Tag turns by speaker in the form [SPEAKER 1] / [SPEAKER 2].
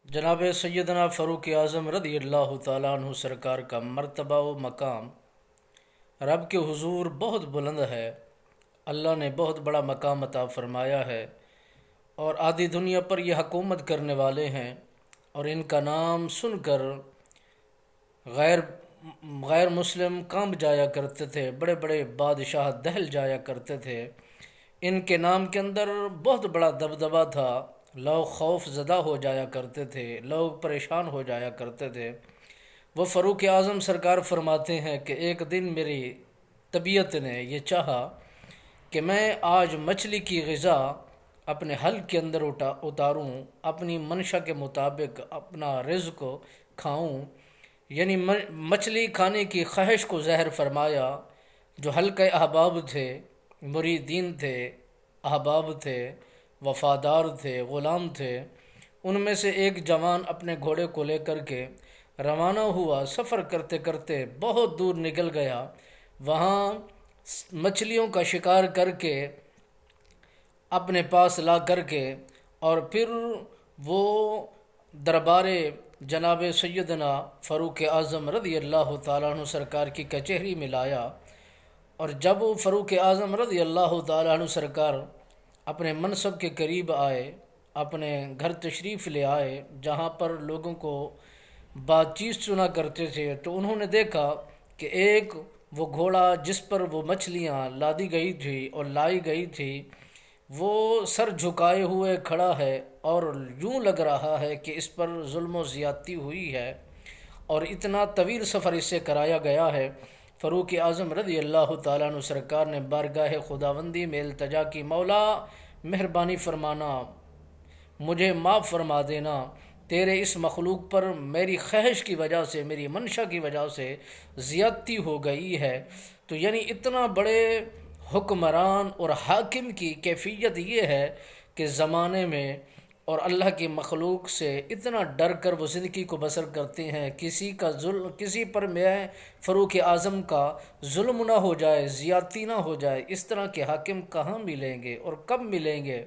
[SPEAKER 1] جناب سیدنا فاروق اعظم رضی اللہ تعالیٰ عنہ سرکار کا مرتبہ و مقام رب کے حضور بہت بلند ہے۔ اللہ نے بہت بڑا مقام عطا فرمایا ہے اور آدھی دنیا پر یہ حکومت کرنے والے ہیں، اور ان کا نام سن کر غیر غیر مسلم کانپ جایا کرتے تھے، بڑے بڑے بادشاہ دہل جایا کرتے تھے۔ ان کے نام کے اندر بہت بڑا دبدبہ تھا، لوگ خوف زدہ ہو جایا کرتے تھے، لوگ پریشان ہو جایا کرتے تھے۔ وہ فاروق اعظم سرکار فرماتے ہیں کہ ایک دن میری طبیعت نے یہ چاہا کہ میں آج مچھلی کی غذا اپنے حلق کے اندر اتاروں، اپنی منشا کے مطابق اپنا رزق کو کھاؤں، یعنی مچھلی کھانے کی خواہش کو ظاہر فرمایا۔ جو حلقہ احباب تھے، مریدین تھے، احباب تھے، وفادار تھے، غلام تھے، ان میں سے ایک جوان اپنے گھوڑے کو لے کر کے روانہ ہوا۔ سفر کرتے کرتے بہت دور نکل گیا، وہاں مچھلیوں کا شکار کر کے اپنے پاس لا کر کے اور پھر وہ دربار جناب سیدنا فاروق اعظم رضی اللہ تعالیٰ عنہ سرکار کی کچہری میں لایا۔ اور جب فاروق اعظم رضی اللہ تعالیٰ عنہ سرکار اپنے منصب کے قریب آئے، اپنے گھر تشریف لے آئے جہاں پر لوگوں کو بات چیت سنا کرتے تھے، تو انہوں نے دیکھا کہ ایک وہ گھوڑا جس پر وہ مچھلیاں لادی گئی تھی اور لائی گئی تھی، وہ سر جھکائے ہوئے کھڑا ہے اور یوں لگ رہا ہے کہ اس پر ظلم و زیادتی ہوئی ہے اور اتنا طویل سفر اس سے کرایا گیا ہے۔ فاروق اعظم رضی اللہ تعالیٰ عنہ سرکار نے بارگاہ خداوندی میں التجا کی، مولا مہربانی فرمانا، مجھے معاف فرما دینا، تیرے اس مخلوق پر میری خواہش کی وجہ سے، میری منشا کی وجہ سے زیادتی ہو گئی ہے۔ تو یعنی اتنا بڑے حکمران اور حاکم کی کیفیت یہ ہے کہ زمانے میں اور اللہ کی مخلوق سے اتنا ڈر کر وہ زندگی کو بسر کرتے ہیں، کسی پر میں فاروق اعظم کا ظلم نہ ہو جائے، زیادتی نہ ہو جائے۔ اس طرح کے حاکم کہاں ملیں گے اور کب ملیں گے؟